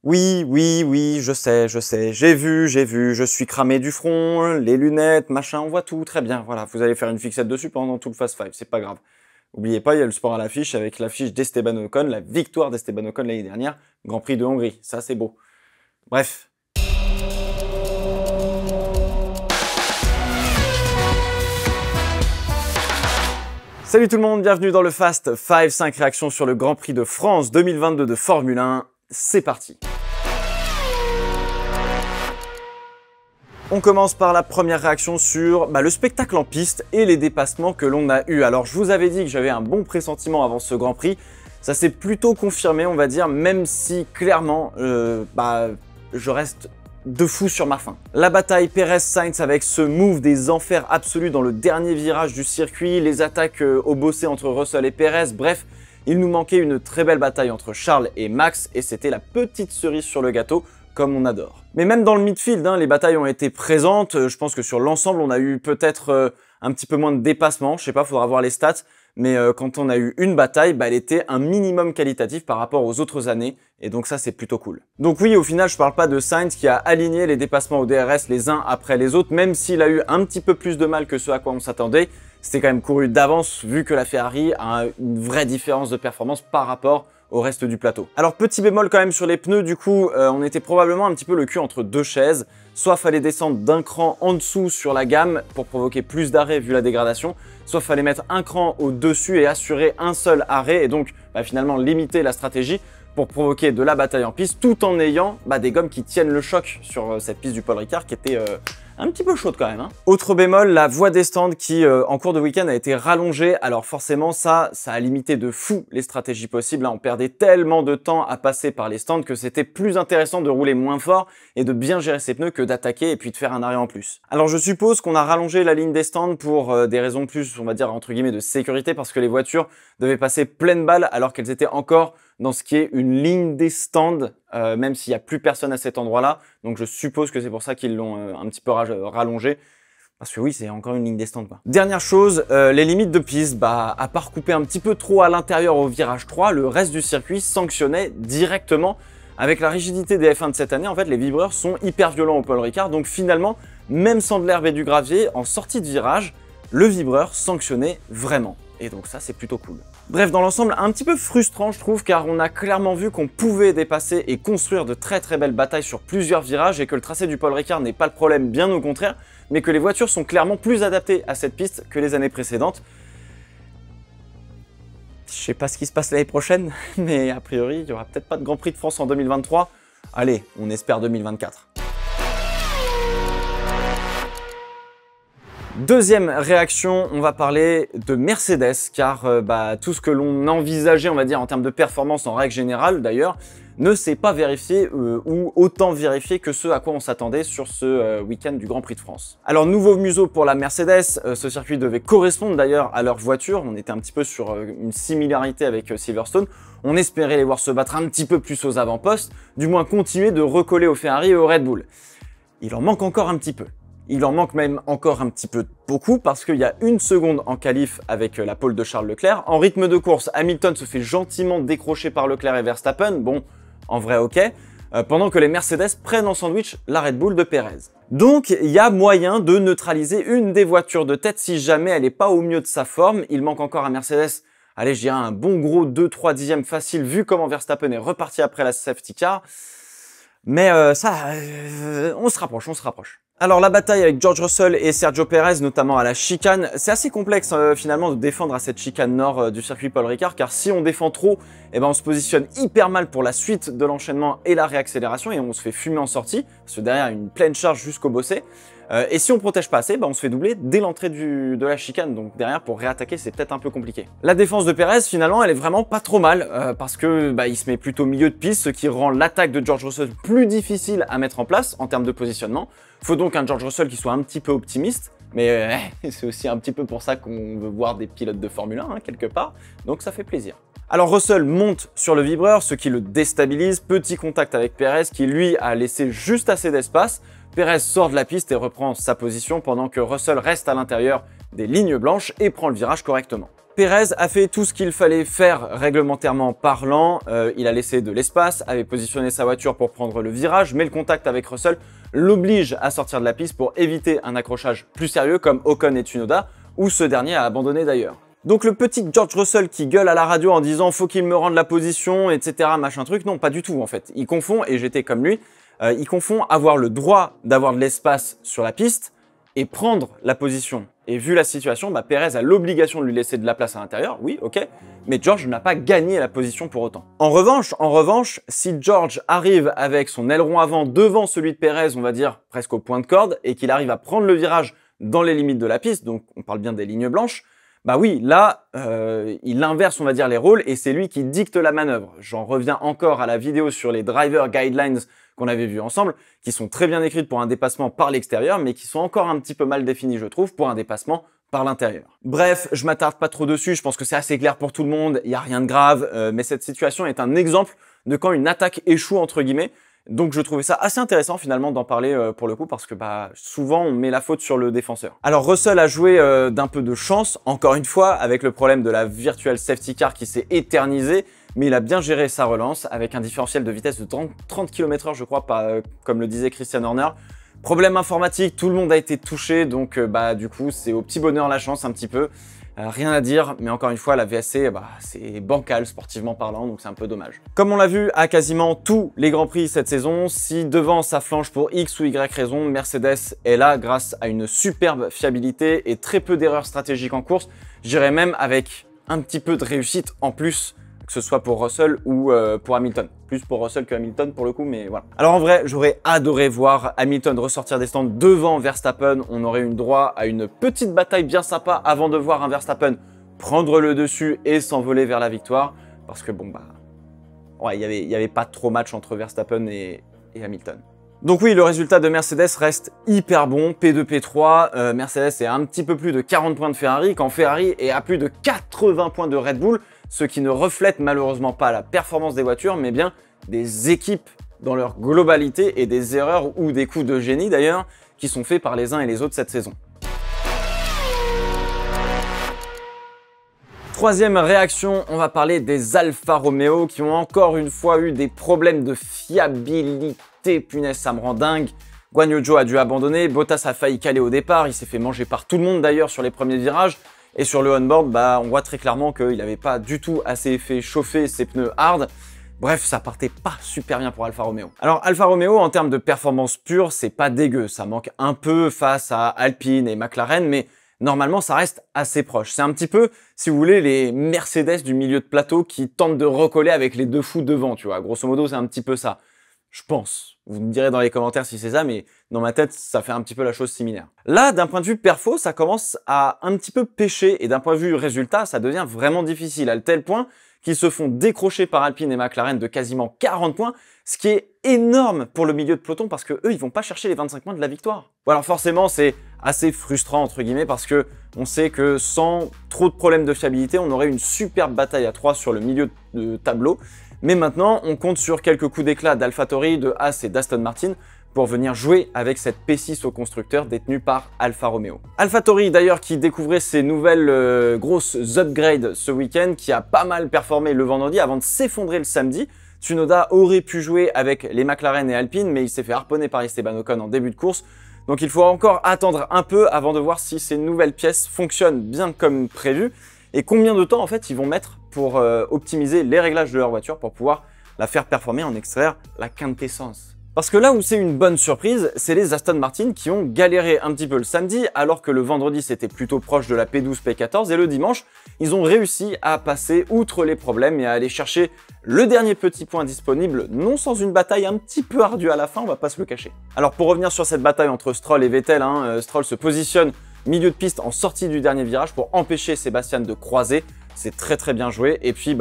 Oui, oui, oui, je sais, j'ai vu, je suis cramé du front, les lunettes, machin, on voit tout, très bien, voilà, vous allez faire une fixette dessus pendant tout le Fast Five, c'est pas grave. Oubliez pas, il y a le sport à l'affiche avec l'affiche d'Esteban Ocon, la victoire d'Esteban Ocon l'année dernière, Grand Prix de Hongrie, ça c'est beau. Bref. Salut tout le monde, bienvenue dans le Fast Five, 5 réactions sur le Grand Prix de France 2022 de Formule 1, c'est parti. On commence par la première réaction sur le spectacle en piste et les dépassements que l'on a eu. Alors je vous avais dit que j'avais un bon pressentiment avant ce Grand Prix, ça s'est plutôt confirmé on va dire, même si clairement je reste de fou sur ma faim. La bataille Perez-Sainz avec ce move des enfers absolus dans le dernier virage du circuit, les attaques au bossé entre Russell et Perez, bref, il nous manquait une très belle bataille entre Charles et Max et c'était la petite cerise sur le gâteau comme on adore. Mais même dans le midfield, les batailles ont été présentes, je pense que sur l'ensemble on a eu peut-être un petit peu moins de dépassements, je sais pas, faudra voir les stats, mais quand on a eu une bataille, elle était un minimum qualitatif par rapport aux autres années, et donc ça c'est plutôt cool. Donc oui, au final je parle pas de Sainz qui a aligné les dépassements au DRS les uns après les autres, même s'il a eu un petit peu plus de mal que ce à quoi on s'attendait, c'était quand même couru d'avance vu que la Ferrari a une vraie différence de performance par rapport au reste du plateau. Alors petit bémol quand même sur les pneus, du coup on était probablement un petit peu le cul entre deux chaises, soit fallait descendre d'un cran en dessous sur la gamme pour provoquer plus d'arrêts vu la dégradation, soit fallait mettre un cran au-dessus et assurer un seul arrêt et donc finalement limiter la stratégie pour provoquer de la bataille en piste tout en ayant des gommes qui tiennent le choc sur cette piste du Paul Ricard qui était un petit peu chaude quand même. Autre bémol, la voie des stands qui en cours de week-end a été rallongée. Alors forcément ça a limité de fou les stratégies possibles. On perdait tellement de temps à passer par les stands que c'était plus intéressant de rouler moins fort et de bien gérer ses pneus que d'attaquer et puis de faire un arrêt en plus. Alors je suppose qu'on a rallongé la ligne des stands pour des raisons plus, on va dire entre guillemets, de sécurité parce que les voitures devaient passer pleine balle alors qu'elles étaient encore dans ce qui est une ligne des stands, même s'il n'y a plus personne à cet endroit-là. Donc je suppose que c'est pour ça qu'ils l'ont un petit peu rallongé. Parce que oui, c'est encore une ligne des stands. Dernière chose, les limites de piste, à part couper un petit peu trop à l'intérieur au virage 3, le reste du circuit sanctionnait directement. Avec la rigidité des F1 de cette année, en fait, les vibreurs sont hyper violents au Paul Ricard. Donc finalement, même sans de l'herbe et du gravier, en sortie de virage, le vibreur sanctionnait vraiment. Et donc ça, c'est plutôt cool. Bref, dans l'ensemble, un petit peu frustrant, je trouve, car on a clairement vu qu'on pouvait dépasser et construire de très très belles batailles sur plusieurs virages et que le tracé du Paul Ricard n'est pas le problème, bien au contraire, mais que les voitures sont clairement plus adaptées à cette piste que les années précédentes. Je sais pas ce qui se passe l'année prochaine, mais a priori, il y aura peut-être pas de Grand Prix de France en 2023. Allez, on espère 2024. Deuxième réaction, on va parler de Mercedes, car tout ce que l'on envisageait, on va dire, en termes de performance en règle générale d'ailleurs, ne s'est pas vérifié ou autant vérifié que ce à quoi on s'attendait sur ce week-end du Grand Prix de France. Alors nouveau museau pour la Mercedes, ce circuit devait correspondre d'ailleurs à leur voiture, on était un petit peu sur une similarité avec Silverstone, on espérait les voir se battre un petit peu plus aux avant-postes, du moins continuer de recoller au Ferrari et au Red Bull. Il en manque encore un petit peu. Il en manque même encore un petit peu beaucoup parce qu'il y a une seconde en qualif avec la pole de Charles Leclerc. En rythme de course, Hamilton se fait gentiment décrocher par Leclerc et Verstappen. Bon, en vrai, ok. Pendant que les Mercedes prennent en sandwich la Red Bull de Perez. Donc, il y a moyen de neutraliser une des voitures de tête si jamais elle n'est pas au mieux de sa forme. Il manque encore à Mercedes, allez, je dirais un bon gros 2-3 dixièmes facile vu comment Verstappen est reparti après la safety car. Mais on se rapproche. Alors la bataille avec George Russell et Sergio Perez, notamment à la chicane, c'est assez complexe finalement de défendre à cette chicane nord du circuit Paul Ricard, car si on défend trop, on se positionne hyper mal pour la suite de l'enchaînement et la réaccélération, et on se fait fumer en sortie, parce que derrière il y a une pleine charge jusqu'au bossé. Et si on protège pas assez, on se fait doubler dès l'entrée de la chicane, donc derrière pour réattaquer c'est peut-être un peu compliqué. La défense de Perez finalement elle est vraiment pas trop mal, parce que il se met plutôt au milieu de piste, ce qui rend l'attaque de George Russell plus difficile à mettre en place en termes de positionnement. Faut donc un George Russell qui soit un petit peu optimiste, mais c'est aussi un petit peu pour ça qu'on veut voir des pilotes de Formule 1 quelque part, donc ça fait plaisir. Alors Russell monte sur le vibreur, ce qui le déstabilise, petit contact avec Perez qui lui a laissé juste assez d'espace. Perez sort de la piste et reprend sa position pendant que Russell reste à l'intérieur des lignes blanches et prend le virage correctement. Pérez a fait tout ce qu'il fallait faire réglementairement parlant, il a laissé de l'espace, avait positionné sa voiture pour prendre le virage, mais le contact avec Russell l'oblige à sortir de la piste pour éviter un accrochage plus sérieux comme Ocon et Tsunoda, où ce dernier a abandonné d'ailleurs. Donc le petit George Russell qui gueule à la radio en disant « faut qu'il me rende la position, etc. » machin truc, non, pas du tout en fait. Il confond, et j'étais comme lui, il confond avoir le droit d'avoir de l'espace sur la piste et prendre la position. Et vu la situation, Pérez a l'obligation de lui laisser de la place à l'intérieur, oui, ok, mais George n'a pas gagné la position pour autant. En revanche, si George arrive avec son aileron avant devant celui de Pérez, on va dire presque au point de corde, et qu'il arrive à prendre le virage dans les limites de la piste, donc on parle bien des lignes blanches, bah oui, là, il inverse, on va dire, les rôles, et c'est lui qui dicte la manœuvre. J'en reviens encore à la vidéo sur les driver guidelines qu'on avait vu ensemble, qui sont très bien écrites pour un dépassement par l'extérieur, mais qui sont encore un petit peu mal définies, je trouve, pour un dépassement par l'intérieur. Bref, je m'attarde pas trop dessus, je pense que c'est assez clair pour tout le monde, il n'y a rien de grave, mais cette situation est un exemple de quand une attaque échoue, entre guillemets. Donc je trouvais ça assez intéressant finalement d'en parler pour le coup, parce que souvent on met la faute sur le défenseur. Alors Russell a joué d'un peu de chance, encore une fois, avec le problème de la virtual safety car qui s'est éternisé, mais il a bien géré sa relance avec un différentiel de vitesse de 30 km/h, je crois, pas comme le disait Christian Horner. Problème informatique, tout le monde a été touché, donc du coup c'est au petit bonheur la chance un petit peu. Rien à dire, mais encore une fois, la VSC, c'est bancal sportivement parlant, donc c'est un peu dommage. Comme on l'a vu à quasiment tous les Grands Prix cette saison, si devant ça flanche pour X ou Y raison, Mercedes est là grâce à une superbe fiabilité et très peu d'erreurs stratégiques en course. J'irais même avec un petit peu de réussite en plus, que ce soit pour Russell ou pour Hamilton. Plus pour Russell que Hamilton pour le coup, mais voilà. Alors en vrai, j'aurais adoré voir Hamilton ressortir des stands devant Verstappen. On aurait eu droit à une petite bataille bien sympa avant de voir un Verstappen prendre le dessus et s'envoler vers la victoire. Parce que il y avait pas trop match entre Verstappen et Hamilton. Donc oui, le résultat de Mercedes reste hyper bon, P2, P3. Mercedes est à un petit peu plus de 40 points de Ferrari, quand Ferrari est à plus de 80 points de Red Bull, ce qui ne reflète malheureusement pas la performance des voitures, mais bien des équipes dans leur globalité et des erreurs ou des coups de génie d'ailleurs, qui sont faits par les uns et les autres cette saison. Troisième réaction, on va parler des Alfa Romeo qui ont encore une fois eu des problèmes de fiabilité. Punaise, ça me rend dingue. Guan Yu Zhou a dû abandonner, Bottas a failli caler au départ, il s'est fait manger par tout le monde d'ailleurs sur les premiers virages. Et sur le on-board, on voit très clairement qu'il n'avait pas du tout assez fait chauffer ses pneus hard. Bref, ça partait pas super bien pour Alfa Romeo. Alors Alfa Romeo, en termes de performance pure, c'est pas dégueu. Ça manque un peu face à Alpine et McLaren, mais normalement, ça reste assez proche. C'est un petit peu, si vous voulez, les Mercedes du milieu de plateau qui tentent de recoller avec les deux fous devant, tu vois. Grosso modo, c'est un petit peu ça. Je pense. Vous me direz dans les commentaires si c'est ça, mais dans ma tête, ça fait un petit peu la chose similaire. Là, d'un point de vue perfo, ça commence à un petit peu pêcher, et d'un point de vue résultat, ça devient vraiment difficile, à tel point qu'ils se font décrocher par Alpine et McLaren de quasiment 40 points, ce qui est énorme pour le milieu de peloton, parce que eux, ils vont pas chercher les 25 points de la victoire. Bon, alors forcément, c'est assez frustrant, entre guillemets, parce que on sait que sans trop de problèmes de fiabilité, on aurait une superbe bataille à 3 sur le milieu de tableau. Mais maintenant, on compte sur quelques coups d'éclat d'AlphaTauri, de Haas et d'Aston Martin pour venir jouer avec cette P6 au constructeur détenue par Alfa Romeo. AlphaTauri d'ailleurs qui découvrait ses nouvelles grosses upgrades ce week-end, qui a pas mal performé le vendredi avant de s'effondrer le samedi. Tsunoda aurait pu jouer avec les McLaren et Alpine, mais il s'est fait harponner par Esteban Ocon en début de course. Donc il faut encore attendre un peu avant de voir si ces nouvelles pièces fonctionnent bien comme prévu et combien de temps en fait ils vont mettre pour optimiser les réglages de leur voiture pour pouvoir la faire performer, en extraire la quintessence. Parce que là où c'est une bonne surprise, c'est les Aston Martin qui ont galéré un petit peu le samedi, alors que le vendredi c'était plutôt proche de la P12, P14, et le dimanche, ils ont réussi à passer outre les problèmes et à aller chercher le dernier petit point disponible, non sans une bataille un petit peu ardue à la fin, on va pas se le cacher. Alors pour revenir sur cette bataille entre Stroll et Vettel, Stroll se positionne milieu de piste en sortie du dernier virage pour empêcher Sébastien de croiser. C'est très bien joué. Et puis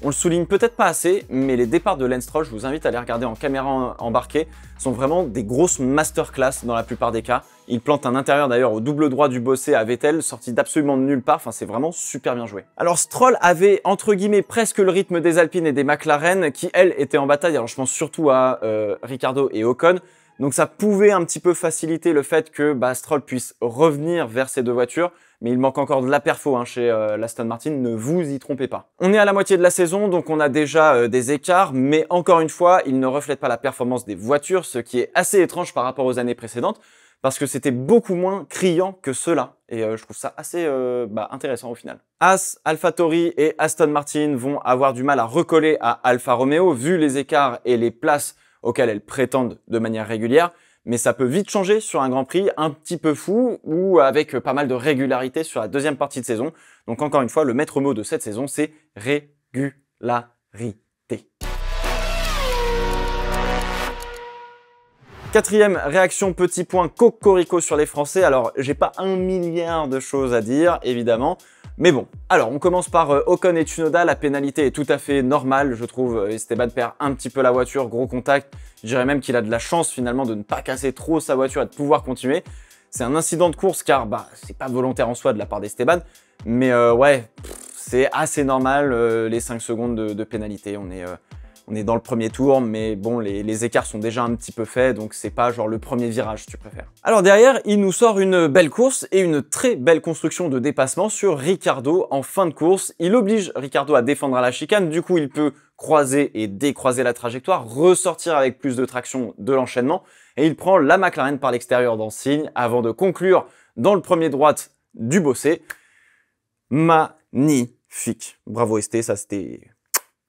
on le souligne peut-être pas assez, mais les départs de Lance Stroll, je vous invite à les regarder en caméra embarquée, sont vraiment des grosses masterclass dans la plupart des cas. Il plante un intérieur d'ailleurs au double droit du bossé à Vettel, sorti d'absolument de nulle part, enfin c'est vraiment super bien joué. Alors Stroll avait entre guillemets presque le rythme des Alpines et des McLaren qui elles étaient en bataille, alors je pense surtout à Ricciardo et Ocon, Donc ça pouvait un petit peu faciliter le fait que Stroll puisse revenir vers ces deux voitures, mais il manque encore de la perfo chez l'Aston Martin, ne vous y trompez pas. On est à la moitié de la saison, donc on a déjà des écarts, mais encore une fois, ils ne reflètent pas la performance des voitures, ce qui est assez étrange par rapport aux années précédentes, parce que c'était beaucoup moins criant que cela, et je trouve ça assez intéressant au final. Haas, AlphaTauri et Aston Martin vont avoir du mal à recoller à Alfa Romeo, vu les écarts et les places auxquelles elles prétendent de manière régulière, mais ça peut vite changer sur un Grand Prix un petit peu fou ou avec pas mal de régularité sur la deuxième partie de saison. Donc encore une fois, le maître mot de cette saison, c'est régularité. Quatrième réaction, petit point cocorico sur les Français. Alors, j'ai pas 1 milliard de choses à dire, évidemment. Mais bon, alors on commence par Ocon et Tsunoda. La pénalité est tout à fait normale, je trouve. Esteban perd un petit peu la voiture, gros contact. Je dirais même qu'il a de la chance finalement de ne pas casser trop sa voiture et de pouvoir continuer. C'est un incident de course car c'est pas volontaire en soi de la part d'Esteban. Mais ouais, c'est assez normal les 5 secondes de pénalité. On est dans le premier tour, mais bon, les écarts sont déjà un petit peu faits, donc c'est pas genre le premier virage, si tu préfères. Alors derrière, il nous sort une belle course et une très belle construction de dépassement sur Ricciardo en fin de course. Il oblige Ricciardo à défendre à la chicane, du coup il peut croiser et décroiser la trajectoire, ressortir avec plus de traction de l'enchaînement, et il prend la McLaren par l'extérieur dans ce signe, avant de conclure dans le premier droite du bossé. Magnifique. Bravo ST, ça c'était...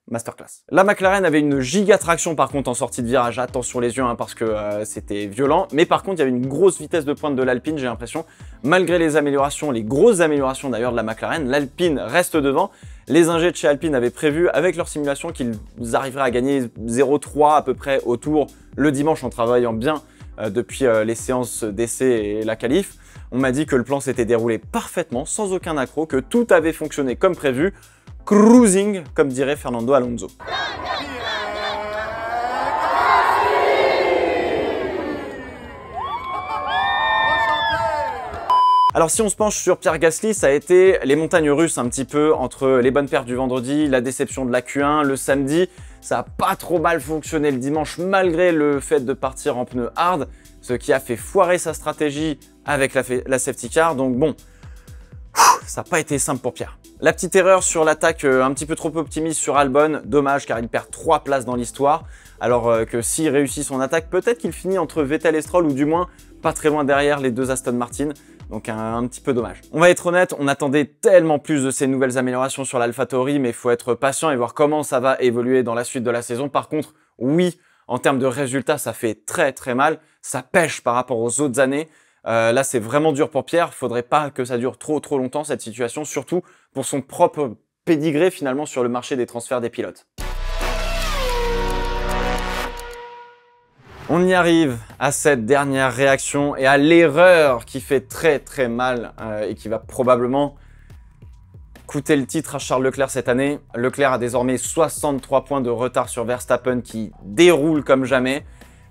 masterclass. La McLaren avait une giga traction par contre en sortie de virage, attention les yeux parce que c'était violent, mais par contre il y avait une grosse vitesse de pointe de l'Alpine, j'ai l'impression. Malgré les améliorations, les grosses améliorations d'ailleurs de la McLaren, l'Alpine reste devant. Les ingés de chez Alpine avaient prévu avec leur simulation qu'ils arriveraient à gagner 0,3 à peu près au tour le dimanche en travaillant bien depuis les séances d'essai et la qualif. On m'a dit que le plan s'était déroulé parfaitement, sans aucun accroc, que tout avait fonctionné comme prévu. Cruising, comme dirait Fernando Alonso. Alors si on se penche sur Pierre Gasly, ça a été les montagnes russes un petit peu entre les bonnes perfs du vendredi, la déception de la Q1, le samedi. Ça a pas trop mal fonctionné le dimanche malgré le fait de partir en pneus hard, ce qui a fait foirer sa stratégie avec la safety car. Donc bon, ça n'a pas été simple pour Pierre. La petite erreur sur l'attaque un petit peu trop optimiste sur Albon, dommage car il perd 3 places dans l'histoire, alors que s'il réussit son attaque, peut-être qu'il finit entre Vettel et Stroll ou du moins pas très loin derrière les deux Aston Martin, donc un petit peu dommage. On va être honnête, on attendait tellement plus de ces nouvelles améliorations sur l'AlphaTauri, mais il faut être patient et voir comment ça va évoluer dans la suite de la saison. Par contre, oui, en termes de résultats, ça fait très mal, ça pêche par rapport aux autres années. Là, c'est vraiment dur pour Pierre. Faudrait pas que ça dure trop longtemps, cette situation, surtout pour son propre pédigré, finalement, sur le marché des transferts des pilotes. On y arrive à cette dernière réaction et à l'erreur qui fait très mal et qui va probablement coûter le titre à Charles Leclerc cette année. Leclerc a désormais 63 points de retard sur Verstappen qui déroule comme jamais.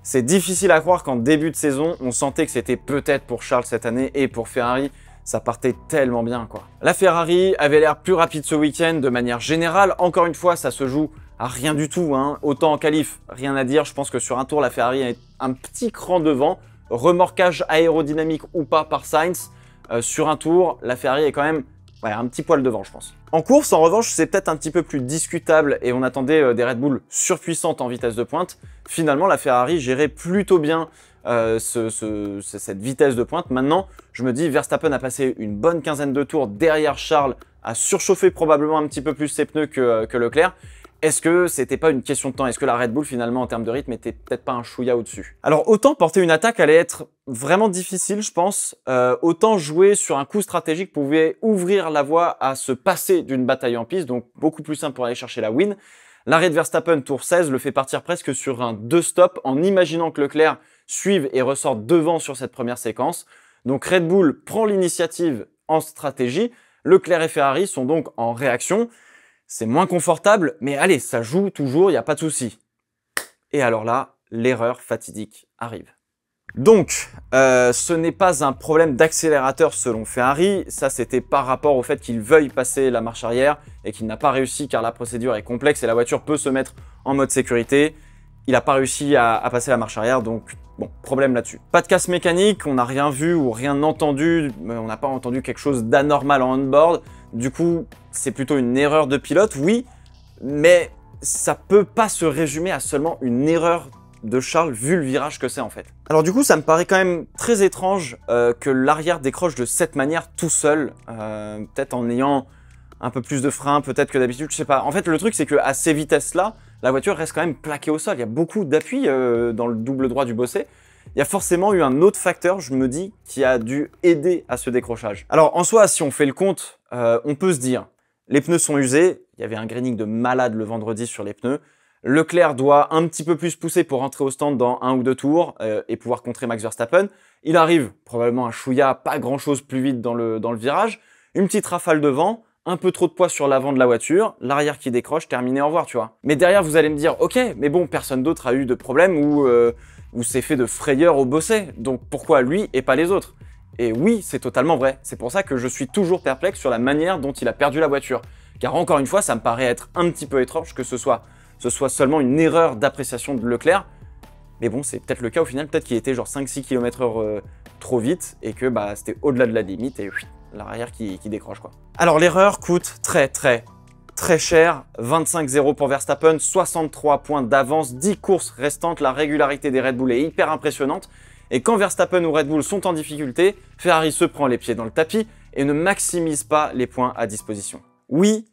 C'est difficile à croire qu'en début de saison, on sentait que c'était peut-être pour Charles cette année et pour Ferrari, ça partait tellement bien quoi. La Ferrari avait l'air plus rapide ce week-end de manière générale. Encore une fois, ça se joue à rien du tout. Autant en qualif, rien à dire. Je pense que sur un tour, la Ferrari est un petit cran devant. Remorquage aérodynamique ou pas par Sainz. Sur un tour, la Ferrari est quand même un petit poil devant, je pense. En course, en revanche, c'est peut-être un petit peu plus discutable et on attendait des Red Bull surpuissantes en vitesse de pointe. Finalement, la Ferrari gérait plutôt bien cette vitesse de pointe. Maintenant, je me dis, Verstappen a passé une bonne quinzaine de tours derrière Charles, a surchauffé probablement un petit peu plus ses pneus que Leclerc. Est-ce que c'était pas une question de temps? Est-ce que la Red Bull, finalement, en termes de rythme, était peut-être pas un chouïa au-dessus? Alors, autant porter une attaque allait être vraiment difficile, je pense. Autant jouer sur un coup stratégique pouvait ouvrir la voie à se passer d'une bataille en piste, donc beaucoup plus simple pour aller chercher la win. L'arrêt de Verstappen, tour 16, le fait partir presque sur un 2-stop en imaginant que Leclerc suive et ressorte devant sur cette première séquence. Donc Red Bull prend l'initiative en stratégie. Leclerc et Ferrari sont donc en réaction. C'est moins confortable, mais allez, ça joue toujours, il n'y a pas de souci. Et alors là, l'erreur fatidique arrive. Donc, ce n'est pas un problème d'accélérateur selon Ferrari, ça c'était par rapport au fait qu'il veuille passer la marche arrière et qu'il n'a pas réussi car la procédure est complexe et la voiture peut se mettre en mode sécurité. il n'a pas réussi à passer la marche arrière, donc bon, problème là-dessus. Pas de casse mécanique, on n'a rien vu ou rien entendu, on n'a pas entendu quelque chose d'anormal en on-board. Du coup, c'est plutôt une erreur de pilote, oui, mais ça peut pas se résumer à seulement une erreur de Charles vu le virage que c'est en fait. Alors du coup, ça me paraît quand même très étrange que l'arrière décroche de cette manière tout seul, peut-être en ayant un peu plus de frein, peut-être que d'habitude, je sais pas. En fait, le truc, c'est qu'à ces vitesses-là, la voiture reste quand même plaquée au sol. Il y a beaucoup d'appui dans le double droit du bossé. Il y a forcément eu un autre facteur, je me dis, qui a dû aider à ce décrochage. Alors en soi, si on fait le compte, on peut se dire, les pneus sont usés, il y avait un graining de malade le vendredi sur les pneus, Leclerc doit un petit peu plus pousser pour rentrer au stand dans 1 ou 2 tours et pouvoir contrer Max Verstappen. Il arrive probablement un chouïa, pas grand chose plus vite dans le virage, une petite rafale de vent, un peu trop de poids sur l'avant de la voiture, l'arrière qui décroche, terminé, au revoir, tu vois. Mais derrière, vous allez me dire, ok, mais bon, personne d'autre a eu de problème ou s'est fait de frayeur au bossé, donc pourquoi lui et pas les autres? Et oui, c'est totalement vrai. C'est pour ça que je suis toujours perplexe sur la manière dont il a perdu la voiture. Car encore une fois, ça me paraît être un petit peu étrange que ce soit seulement une erreur d'appréciation de Leclerc. Mais bon, c'est peut-être le cas au final, peut-être qu'il était genre 5-6 km/h trop vite et que bah, c'était au-delà de la limite et l'arrière qui décroche quoi. Alors l'erreur coûte très cher, 25-0 pour Verstappen, 63 points d'avance, 10 courses restantes, la régularité des Red Bull est hyper impressionnante. Et quand Verstappen ou Red Bull sont en difficulté, Ferrari se prend les pieds dans le tapis et ne maximise pas les points à disposition. Oui,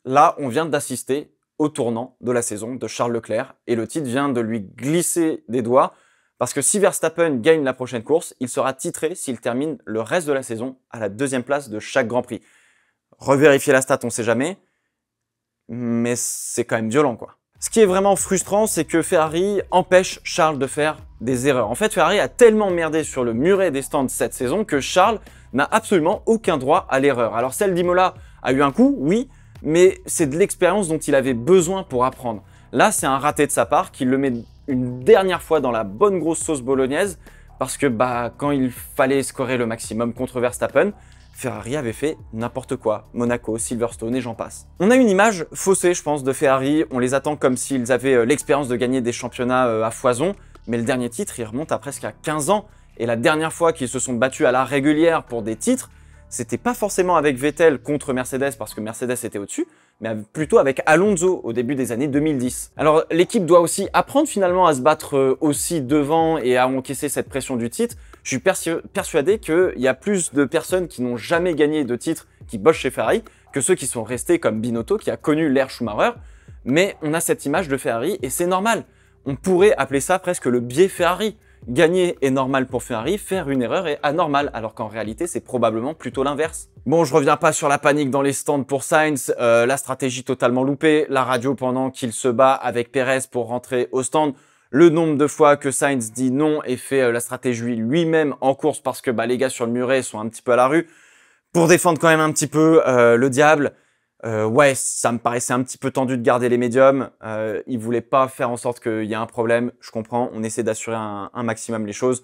là on vient d'assister au tournant de la saison de Charles Leclerc et le titre vient de lui glisser des doigts parce que si Verstappen gagne la prochaine course, il sera titré s'il termine le reste de la saison à la 2e place de chaque Grand Prix. Revérifier la stat, on sait jamais, mais c'est quand même violent quoi. Ce qui est vraiment frustrant, c'est que Ferrari empêche Charles de faire des erreurs. En fait, Ferrari a tellement merdé sur le muret des stands cette saison que Charles n'a absolument aucun droit à l'erreur. Alors celle d'Imola a eu un coup, oui, mais c'est de l'expérience dont il avait besoin pour apprendre. Là, c'est un raté de sa part qui le met une dernière fois dans la bonne grosse sauce bolognaise parce que bah, quand il fallait scorer le maximum contre Verstappen, Ferrari avait fait n'importe quoi. Monaco, Silverstone et j'en passe. On a une image faussée, je pense, de Ferrari. On les attend comme s'ils avaient l'expérience de gagner des championnats à foison. Mais le dernier titre, il remonte à presque à 15 ans. Et la dernière fois qu'ils se sont battus à la régulière pour des titres, c'était pas forcément avec Vettel contre Mercedes parce que Mercedes était au-dessus, mais plutôt avec Alonso au début des années 2010. Alors l'équipe doit aussi apprendre finalement à se battre aussi devant et à encaisser cette pression du titre. Je suis persuadé qu'il y a plus de personnes qui n'ont jamais gagné de titre qui bossent chez Ferrari que ceux qui sont restés comme Binotto qui a connu l'ère Schumacher. Mais on a cette image de Ferrari et c'est normal. On pourrait appeler ça presque le biais Ferrari. Gagner est normal pour Ferrari, faire une erreur est anormal, alors qu'en réalité c'est probablement plutôt l'inverse. Bon, je reviens pas sur la panique dans les stands pour Sainz, la stratégie totalement loupée, la radio pendant qu'il se bat avec Perez pour rentrer au stand, le nombre de fois que Sainz dit non et fait la stratégie lui-même en course parce que bah, les gars sur le muret sont un petit peu à la rue, pour défendre quand même un petit peu le diable. Ouais, ça me paraissait un petit peu tendu de garder les médiums. Ils voulaient pas faire en sorte qu'il y ait un problème. Je comprends, on essaie d'assurer un maximum les choses.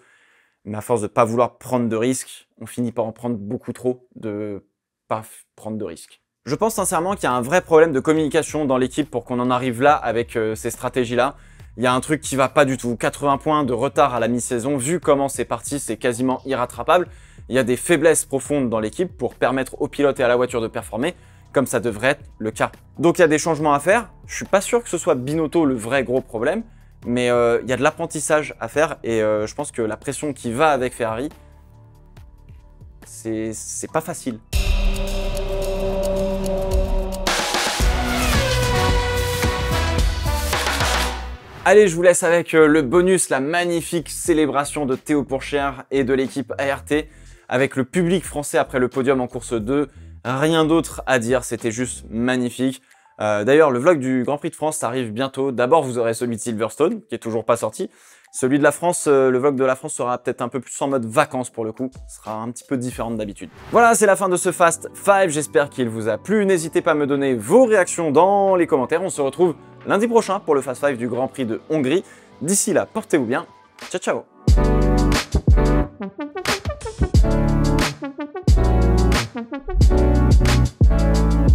Mais à force de pas vouloir prendre de risques, on finit par en prendre beaucoup trop de pas prendre de risques. Je pense sincèrement qu'il y a un vrai problème de communication dans l'équipe pour qu'on en arrive là avec ces stratégies-là. Il y a un truc qui va pas du tout. 80 points de retard à la mi-saison. Vu comment c'est parti, c'est quasiment irrattrapable. Il y a des faiblesses profondes dans l'équipe pour permettre aux pilotes et à la voiture de performer, comme ça devrait être le cas. Donc il y a des changements à faire. Je suis pas sûr que ce soit Binotto le vrai gros problème, mais il y a de l'apprentissage à faire et je pense que la pression qui va avec Ferrari, c'est pas facile. Allez, je vous laisse avec le bonus, la magnifique célébration de Théo Pourchaire et de l'équipe ART avec le public français après le podium en course 2. Rien d'autre à dire, c'était juste magnifique. D'ailleurs, le vlog du Grand Prix de France arrive bientôt. D'abord, vous aurez celui de Silverstone, qui est toujours pas sorti. Celui de la France, le vlog de la France sera peut-être un peu plus en mode vacances pour le coup. Ce sera un petit peu différent d'habitude. Voilà, c'est la fin de ce Fast 5. J'espère qu'il vous a plu. N'hésitez pas à me donner vos réactions dans les commentaires. On se retrouve lundi prochain pour le Fast 5 du Grand Prix de Hongrie. D'ici là, portez-vous bien. Ciao, ciao. Thank you.